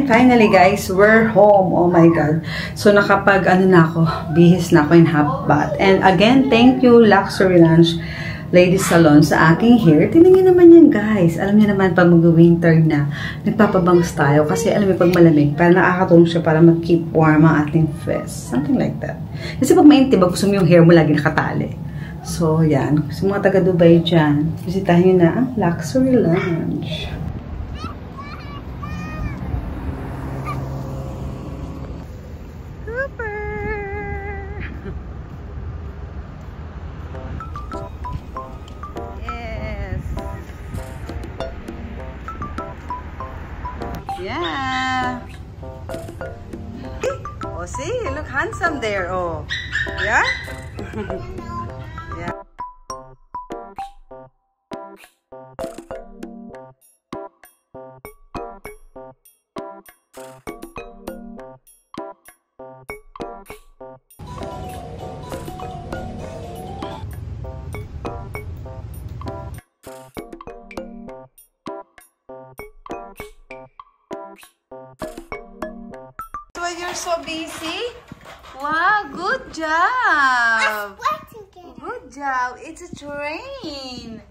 finally guys, we're home. Oh my God. So nakapag, bihis na ako in half bath. And again, thank you Luxury Lounge Ladies Salon sa aking hair. Tingnan niyo naman yan guys. Alam niyo naman pag mag-winter na, nagpapabangs tayo. Kasi alam niyo pag malamig, para nakakatulong siya para mag-keep warm ang ating face. Something like that. Kasi pag mainit, diba, gusto mo yung hair mo lagi nakatali. So yan. Sa mga taga Dubai dyan, bisitahin niyo na ang Luxury Lounge. Yeah. Oh, see, you look handsome there. Oh, yeah. Yeah. You're so busy. Wow, good job. Good job. It's a train.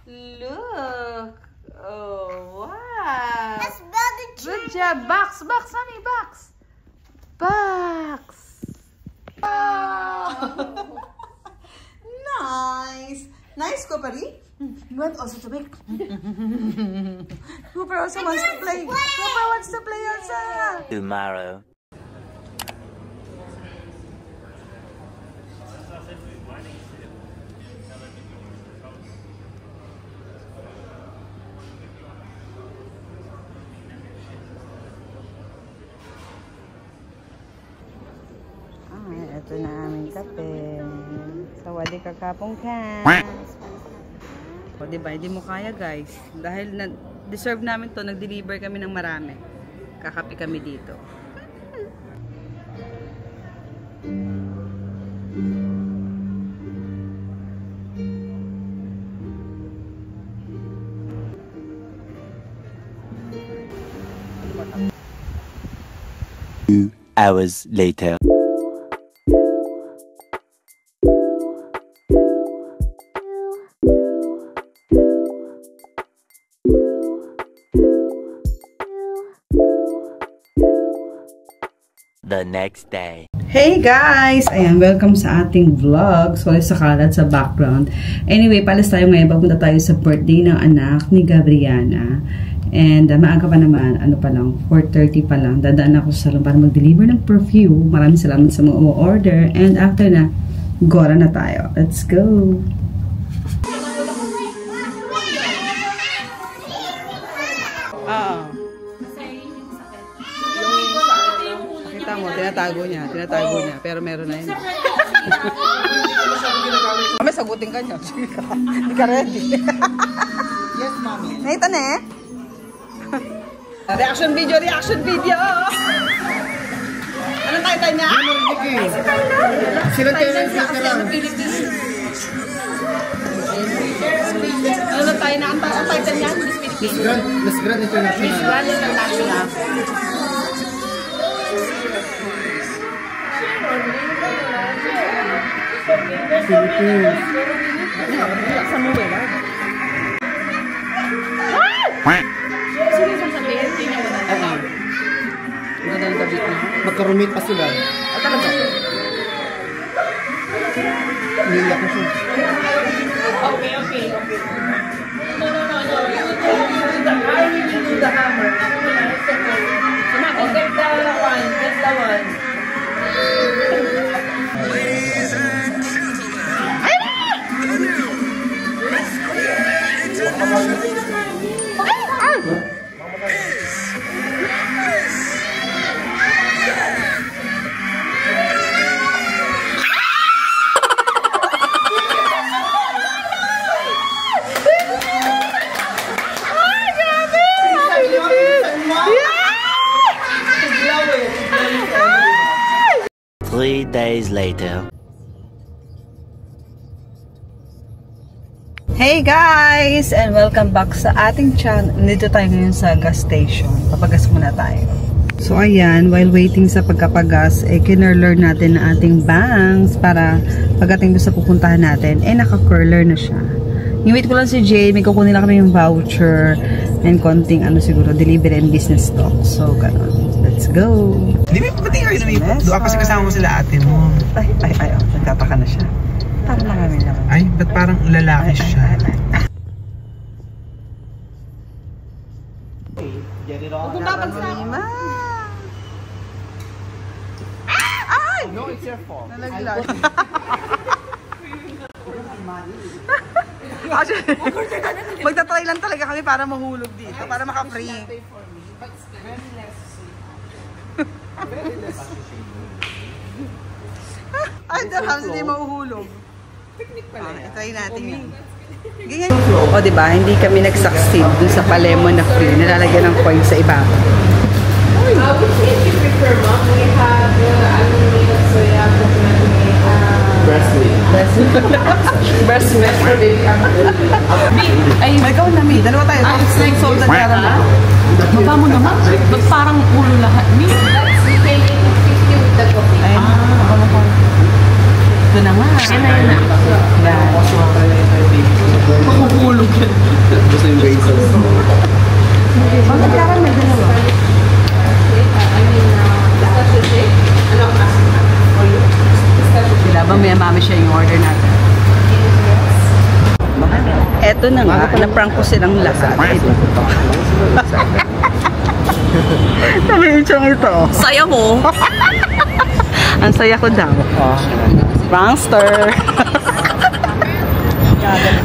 Look. Oh, wow. Good job. Box, honey, box. Oh. Nice. Nice, Coopery. You want also to make? Cooper also wants to play. Cooper wants to play also. Tomorrow. Ito na aming kape. Sawadi kakapong ka. O diba, hindi mo kaya guys. Dahil deserve namin to, nag-deliver kami ng marami. Kakape kami dito. Hours later. The next day. Hey guys! Ayan, welcome sa ating vlog. Sorry sa kalat sa background. Anyway, palis tayo ngayon. Papunta tayo sa birthday ng anak ni Gabriana. And maaga pa naman, 4:30 pa lang. Dadaan ako sa salon para mag-deliver ng perfume. Maraming salamat sa mga order. And after na, gora na tayo. Let's go! Nakita mo, tinatago niya. Pero meron na yun. Mami, sagutin ka niya. Hindi ka ready. Yes, mami. Nakita na eh? Reaction video! Anong title niya? Silang Taylor ka lang. Ano tayo na? Ang title niya? Miss Grand International. Miss Grand International. Philippines. Sa mo ba? Magkarumit pa sila. Talaga? Nila ko siya. Okay. No. You do the hammer. Get the one. Ladies and gentlemen, Three days later. Hey guys! And welcome back sa ating channel. Nandito tayo ngayon sa gas station. Papagas muna tayo. So, ayan, while waiting sa pagkapagas, kinurler natin na ating bangs para pagdating sa pupuntahan natin, naka-curler na siya. Yung wait ko lang si Jay, may kukunin lang kami yung voucher and konting, siguro, delivery and business talk. So, ganun. Let's go! Hindi mo pati kayo namipot doon kasi kasama mo sila ate mo. Ay, nagtataka na siya. Parang na kami naman. Ay, ba't parang lalaki siya? Kung babagsak. Ay! No, it's your fault. Nalaglag. Magtatry lang talaga kami para mahulog dito. Para maka-free. Ay, Darhams, hindi mahuhulog. Try natin yun. O, diba? Hindi kami nag-succeed dun sa palemon na free. Nalalagyan ng coin sa iba. Which is you prefer, mom? We have almond soya, coconut milk, Breast milk. breast milk for baby. Ay, ikaw na, Mi. Dalawa tayo. It's like Salted caramel. Baba mo naman. Ba't parang ulo lahat? Me? We can eat 50 with the coffee. Ay, ito na nga. Yan na. Mahuhulog yan. Gusto yung basil. Salted caramel, dalawa. Sila ba may mami siya yung order natin? Eto na nga, na-prank ko silang lahat. Sabi yung siyang ito. Saya mo! Ang saya ko daw. Prankster!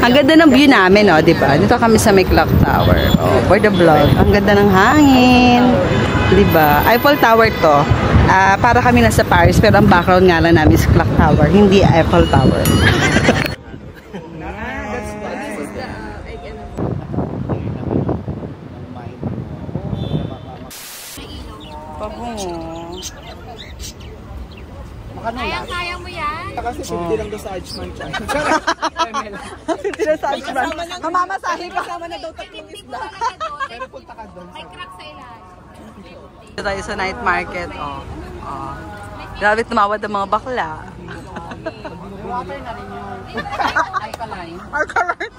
Ang ganda ng view namin, oh, di ba? Dito kami sa may clock tower. Oh, for the vlog. Ang ganda ng hangin. Di ba? Eiffel Tower to. Para kami nasa Paris, pero ang background nga lang namin is clock tower, hindi Eiffel Tower. Kaya mo yan? Kasi 50 lang doon sa Archman. Hindi na sa Archman. Mamamasahe ka. Kasama na daw tatlong isda. Pero punta ka doon. May crack sa ilalim. Dito tayo sa night market. Oh. Oh. Grabe tumawad ang mga bakla. Water na rin yun. Alkaline. Alkaline.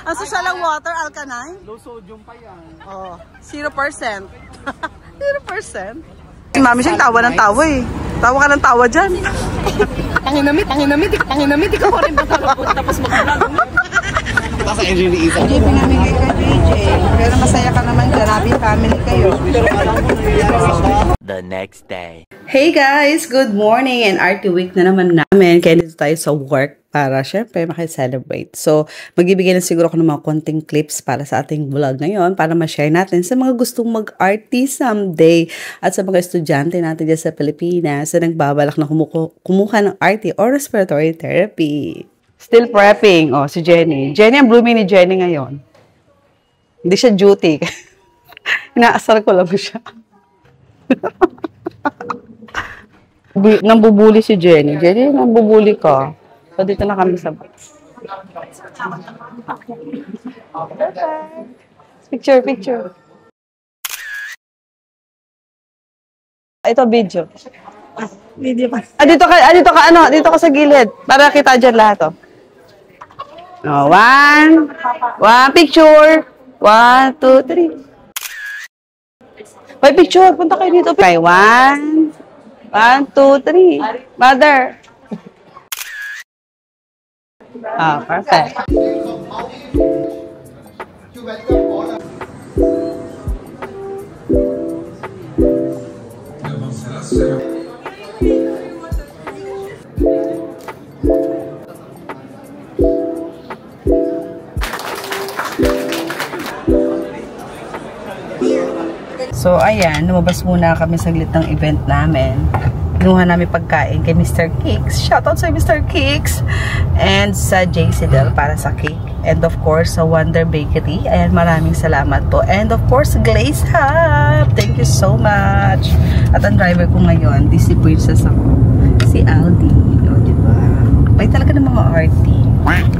Ang social lang water, alkaline. Low sodium pa yan. Oh, 0%. 0%. Si mami siyang tawa ng tawa eh. Tawa ka ng tawa dyan. Tanginamit, ikaw pa rin matalapot tapos mag-vlog. Ito sa engine ni Isa. Hindi pinamigay ka DJ. Pero masaya ka naman dyan. Happy family kayo. The next day. Hey guys! Good morning! And RT week na naman namin. Kaya dito tayo sa work para syempre makiselebrate. So, magbibigay na siguro ako ng mga konting clips para sa ating vlog ngayon para ma-share natin sa mga gustong mag-RT someday at sa mga estudyante natin dyan sa Pilipinas na nagbabalak na kumuha ng RT or respiratory therapy. Still prepping. Oh, si Jenny. Jenny, ang blooming ni Jenny ngayon. Hindi siya duty. Inaasar ko lang siya. Nambubuli si Jenny. Jenny, nambubuli ka. So, dito na kami sa bus. Picture. Ito, video. Video pa. Dito ka sa gilid. Para kita dyan lahat, oh. Oh, one, picture. 1, 2, 3. May picture. Punta kayo dito. Okay, 1, 2, 3. Mother. Perfect. So, ayan, lumabas muna kami saglit ng event namin. Kinuha namin pagkain kay Mr. Cakes. Shoutout sa Mr. Cakes! And sa JC Del para sa cake. And of course, sa Wonder Bakery. Ayan, maraming salamat po. And of course, Glaze Hub! Thank you so much! At ang driver ko ngayon, Disney Princess ako. Si Aldi. O, diba? May talaga ng mga RT.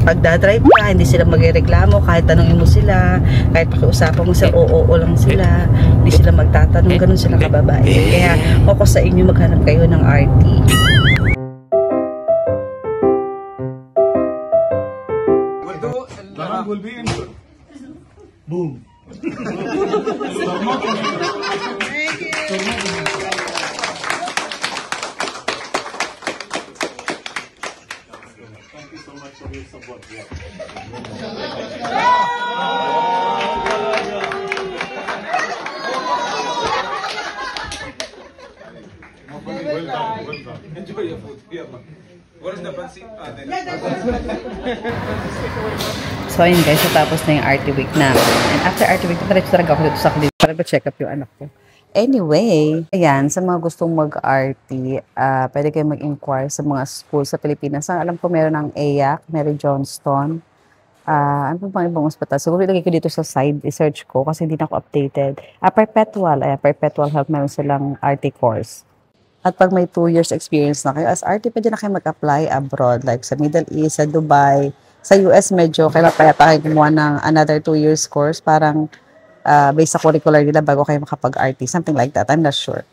Pag dadrive ka, hindi sila magreklamo kahit tanongin mo sila, kahit pakiusapan mo sila, oo lang sila, hindi sila magtatanong, ganun sila kababae. Kaya ako sa inyo maghanap kayo ng RT. Boom. Enjoy your food. Yeah, man. What is the fancy? So ayun guys, tapos na yung RT week namin. And after RT week, diretso talaga ako dito sa clinic para check up yung anak ko. Anyway, ayan, sa mga gustong mag-RT, pwede kayo mag-inquire sa mga school sa Pilipinas. Alam ko meron ng AYAC, Mary Johnston. Ano pa bang ibang hospital? Siguro ilagay ko dito sa side, research ko kasi hindi na ako updated. Perpetual Health, meron silang RT course. At pag may 2 years experience na kayo as RT, pwede na kayo mag-apply abroad, like sa Middle East, sa Dubai. Sa US, medyo kaya kayo gumawa ng another 2 years course, parang based sa curricular nila bago kayo makapag-RT. Something like that, I'm not sure.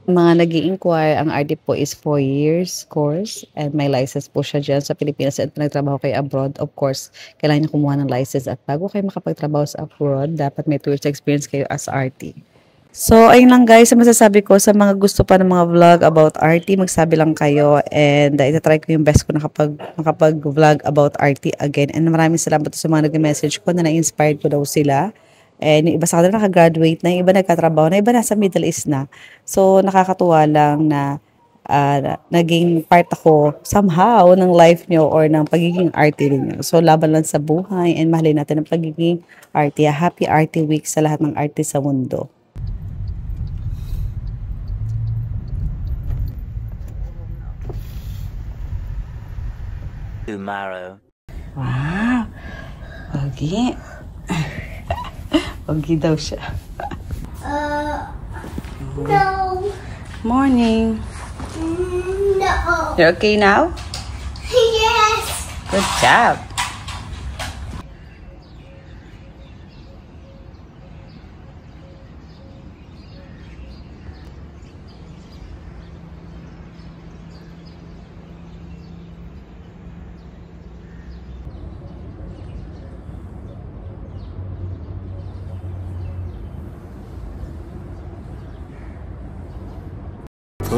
Mga nag-i-inquire, ang RT po is 4 years course and may license po siya dyan sa Pilipinas at nagtrabaho kayo abroad. Of course, kailangan niyo kumuha ng license at bago kayo makapagtrabaho sa abroad, dapat may 2 years experience kayo as RT. So, ayun lang guys, ang masasabi ko sa mga gusto pa ng mga vlog about RT, magsabi lang kayo and itatry ko yung best ko nakapag-vlog about RT again. And maraming salamat sa mga nag-message ko na na-inspired ko daw sila. And yung iba sa kanila nakagraduate na, yung iba nagkatrabaho na, yung iba nasa Middle East na. So, nakakatuwa lang na naging part ako somehow ng life nyo or ng pagiging RT ninyo. So, laban lang sa buhay and mahalin natin ang pagiging RT. Happy RT week sa lahat ng RT sa mundo. Tomorrow. Wow! Pogi. Pogi daw siya. No. Morning. No. You're okay now? Yes. Good job.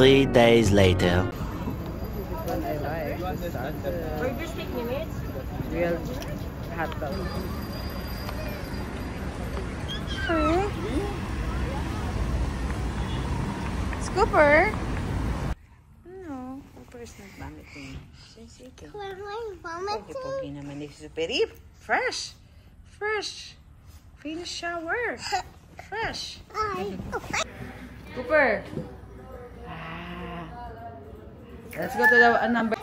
Three days later. Burgers take minutes. Real hot dog. Scooper? No, Scooper is not vomiting. Sensitive. Pogi naman ni Superi. Fresh. Fresh. Finish shower. Fresh. Cooper. Let's go to the number.